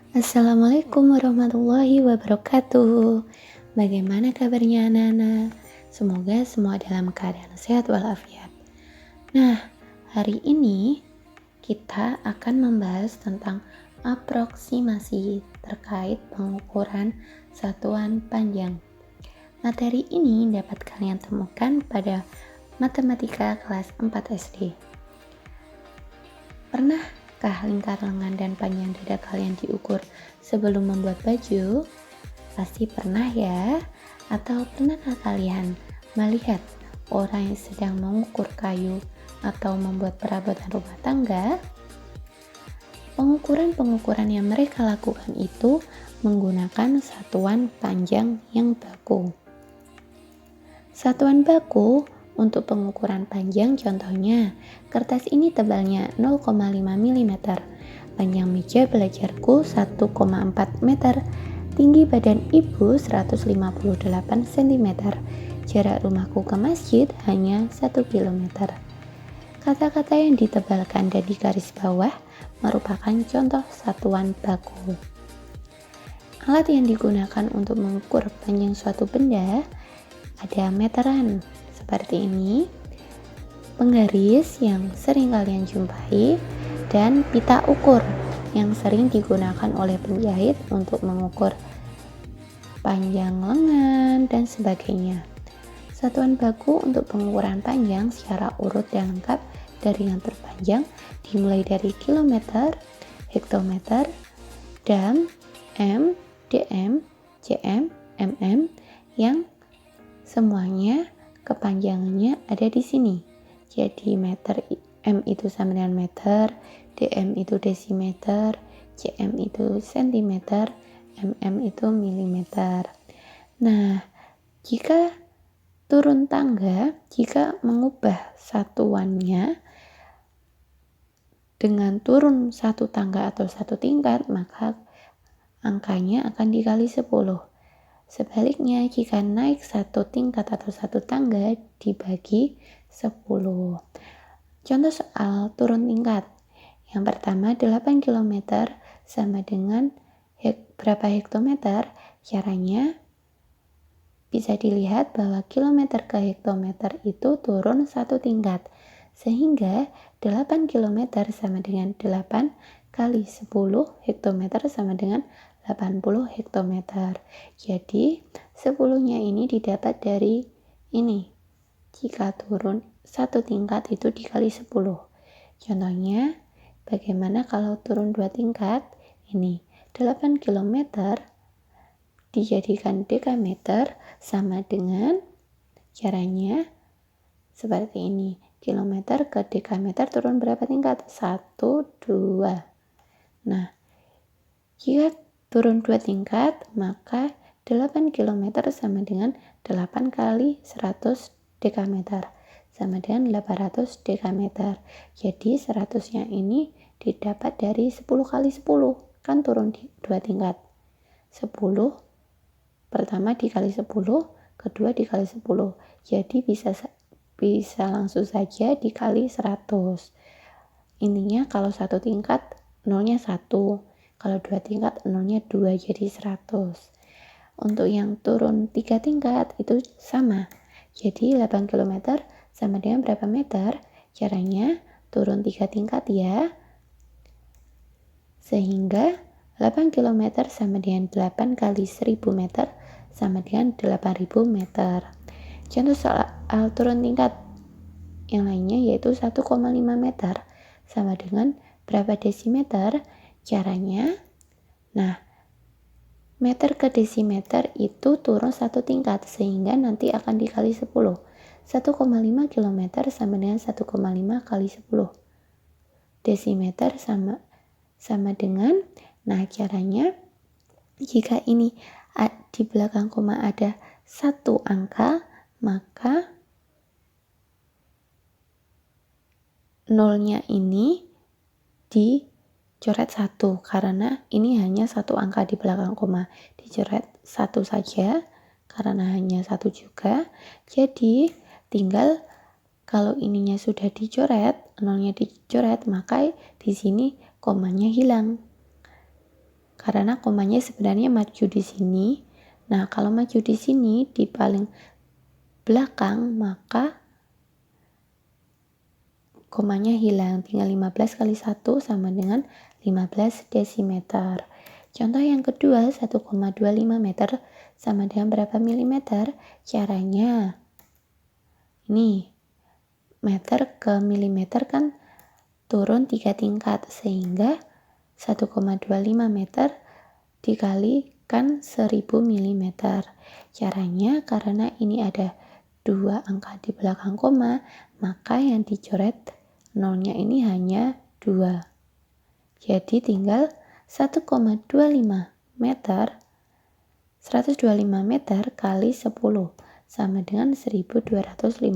Assalamualaikum warahmatullahi wabarakatuh. Bagaimana kabarnya anak-anak? Semoga semua dalam keadaan sehat walafiat. Nah, hari ini kita akan membahas tentang aproksimasi terkait pengukuran satuan panjang. Materi ini dapat kalian temukan pada Matematika kelas 4 SD. Pernahkah lingkar lengan dan panjang dada kalian diukur sebelum membuat baju? Pasti pernah ya. Atau pernahkah kalian melihat orang yang sedang mengukur kayu atau membuat perabotan rumah tangga? Pengukuran-pengukuran yang mereka lakukan itu menggunakan satuan panjang yang baku. Satuan baku untuk pengukuran panjang contohnya, kertas ini tebalnya 0,5 mm, panjang meja belajarku 1,4 meter, tinggi badan ibu 158 cm, jarak rumahku ke masjid hanya 1 km. Kata-kata yang ditebalkan dan digaris bawah merupakan contoh satuan baku. Alat yang digunakan untuk mengukur panjang suatu benda ada meteran seperti ini, penggaris yang sering kalian jumpai, dan pita ukur yang sering digunakan oleh penjahit untuk mengukur panjang lengan dan sebagainya. Satuan baku untuk pengukuran panjang secara urut dan lengkap dari yang terpanjang dimulai dari kilometer, hektometer, dam, m, dm, cm, mm yang semuanya kepanjangannya ada di sini. Jadi meter, m itu sama dengan meter, dm itu desimeter, cm itu sentimeter, mm itu milimeter. Nah, jika turun tangga, jika mengubah satuannya dengan turun satu tangga atau satu tingkat, maka angkanya akan dikali 10. Sebaliknya, jika naik satu tingkat atau satu tangga dibagi 10. Contoh soal turun tingkat. Yang pertama, 8 km sama dengan berapa hektometer? Caranya bisa dilihat bahwa kilometer ke hektometer itu turun satu tingkat. Sehingga 8 km sama dengan 8 kali 10 hektometer sama dengan 80 hektometer. Jadi 10-nya ini didapat dari ini. Jika turun satu tingkat itu dikali 10. Contohnya, bagaimana kalau turun 2 tingkat? Ini 8 km dijadikan dekameter sama dengan caranya seperti ini. Kilometer ke dekameter turun berapa tingkat? 1, 2. Nah, jika turun 2 tingkat, maka 8 km sama dengan 8 kali 100 dekameter sama dengan 800 dekameter. Jadi 100-nya ini didapat dari 10 kali 10, kan turun 2 tingkat. 10 pertama dikali 10, kedua dikali 10. Jadi bisa langsung saja dikali 100. Ininya kalau satu tingkat nolnya 1. Kalau 2 tingkat nolnya 2, jadi 100. Untuk yang turun 3 tingkat itu sama. Jadi 8 km sama dengan berapa meter? Caranya turun 3 tingkat ya. Sehingga 8 km sama dengan 8 kali 1000 meter sama dengan 8000 meter. Contoh soal turun tingkat yang lainnya yaitu 1,5 meter sama dengan berapa desimeter? Caranya, nah, meter ke desimeter itu turun satu tingkat sehingga nanti akan dikali 10. 1,5 km sama dengan 1,5 kali 10. Desimeter sama dengan, nah caranya jika ini di belakang koma ada satu angka, maka nolnya ini dicoret 1 karena ini hanya satu angka di belakang koma. Dicoret 1 saja karena hanya 1 juga. Jadi tinggal kalau ininya sudah dicoret, nolnya dicoret, maka di sini komanya hilang. karena komanya sebenarnya maju di sini. Nah, kalau maju di sini di paling belakang, maka komanya hilang. Tinggal 15 kali 1 sama dengan 15 desimeter. Contoh yang kedua, 1,25 meter sama dengan berapa milimeter? Caranya, ini meter ke milimeter kan turun 3 tingkat, sehingga 1,25 meter dikalikan 1000 mm. Caranya, karena ini ada dua angka di belakang koma, maka yang dicoret nolnya ini hanya 2. Jadi tinggal 1,25 meter 125 meter kali 10 sama dengan 1250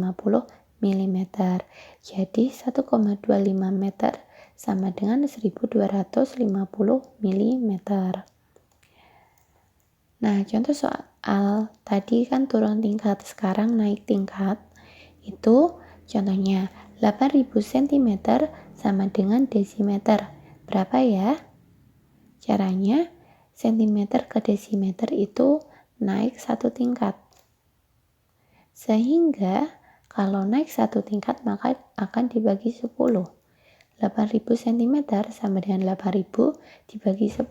mm. Jadi 1,25 meter sama dengan 1250 mm. Nah, contoh soal tadi kan turun tingkat, sekarang naik tingkat. Itu contohnya 8000 cm sama dengan desimeter. Berapa ya? Caranya, sentimeter ke desimeter itu naik 1 tingkat. Sehingga kalau naik 1 tingkat maka akan dibagi 10. 8000 cm sama dengan 8000 dibagi 10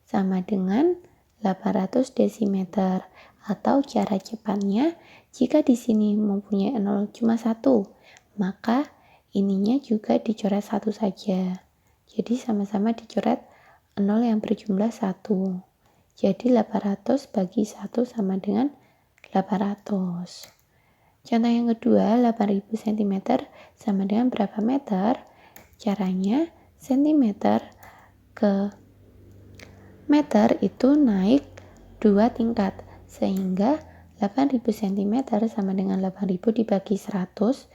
sama dengan 800 desimeter. Atau cara cepatnya, jika di sini mempunyai 0 cuma 1, maka ininya juga dicoret 1 saja. Jadi sama-sama dicoret 0 yang berjumlah 1. Jadi 800 bagi 1 sama dengan 800. Contoh yang kedua, 8000 cm sama dengan berapa meter? Caranya, cm ke meter itu naik 2 tingkat. Sehingga 8000 cm sama dengan 8000 dibagi 100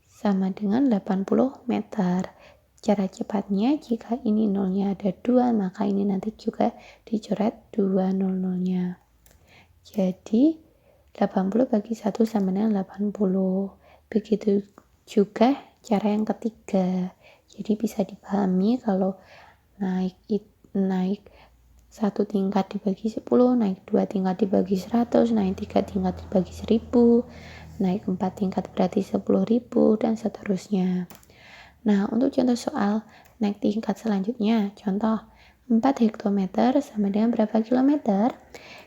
sama dengan 80 meter. Cara cepatnya, jika ini nolnya ada 2, maka ini nanti juga dicoret 2 nol-nolnya. Jadi 80 bagi 1 sama dengan 80. Begitu juga cara yang ketiga. Jadi bisa dipahami kalau naik 1 tingkat dibagi 10, naik 2 tingkat dibagi 100, naik 3 tingkat dibagi 1000, naik 4 tingkat berarti 10.000, dan seterusnya. Nah, untuk contoh soal naik tingkat selanjutnya, contoh 4 hektometer sama dengan berapa kilometer?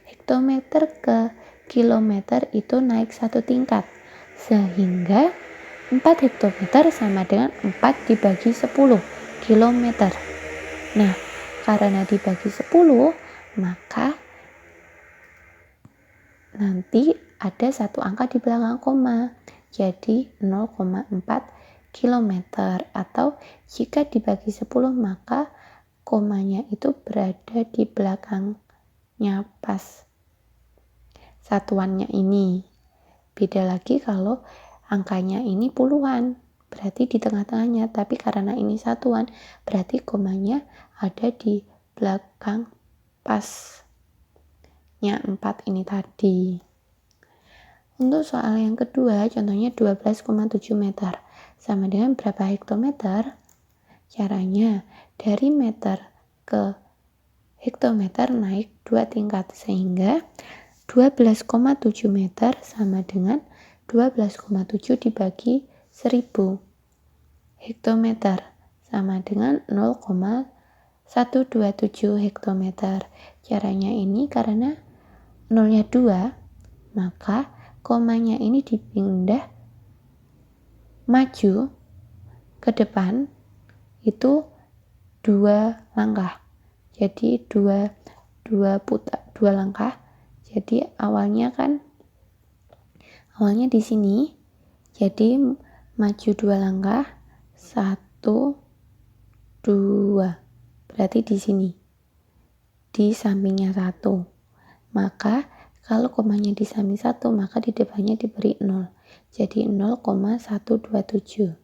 Hektometer ke kilometer itu naik 1 tingkat, sehingga 4 hektometer sama dengan 4 dibagi 10 kilometer. Nah, karena dibagi 10, maka nanti ada satu angka di belakang koma, jadi 0,4 kilometer. Atau jika dibagi 10, maka komanya itu berada di belakangnya pas satuannya ini. Beda lagi kalau angkanya ini puluhan, berarti di tengah-tengahnya. Tapi karena ini satuan, berarti komanya ada di belakang pasnya 4 ini tadi. Untuk soal yang kedua, contohnya 12,7 meter sama dengan berapa hektometer? Caranya, dari meter ke hektometer naik 2 tingkat, sehingga 12,7 meter sama dengan 12,7 dibagi 1000. Hektometer sama dengan 0,127 hektometer. Caranya ini karena nolnya 2, maka komanya ini dipindah maju ke depan itu 2 langkah. Jadi 2 langkah. Jadi awalnya di sini. Jadi maju 2 langkah. 1 2. Berarti di sini. Di sampingnya 1. Maka kalau komanya di samping 1, maka di depannya diberi 0. Jadi 0,127.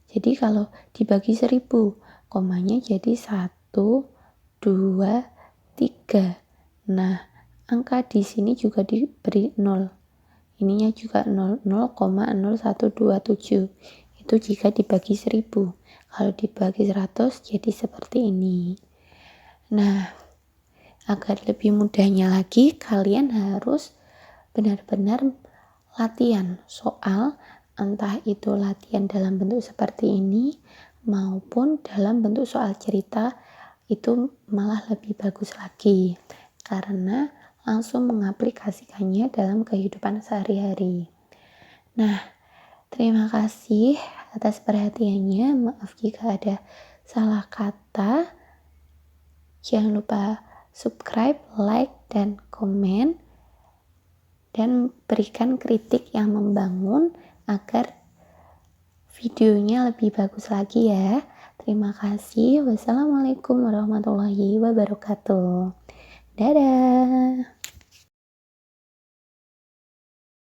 Jadi kalau dibagi 1000, komanya jadi 1, 2, 3. Nah, angka di sini juga diberi 0. Ininya juga 0, 0,0127. Itu jika dibagi 1000. Kalau dibagi 100 jadi seperti ini. Nah, agar lebih mudahnya lagi, kalian harus benar-benar latihan soal, entah itu latihan dalam bentuk seperti ini maupun dalam bentuk soal cerita, itu malah lebih bagus lagi karena langsung mengaplikasikannya dalam kehidupan sehari-hari. Nah, terima kasih atas perhatiannya. Maaf jika ada salah kata. Jangan lupa subscribe, like, dan komen, dan berikan kritik yang membangun agar videonya lebih bagus lagi ya. Terima kasih. Wassalamualaikum warahmatullahi wabarakatuh. Dadah.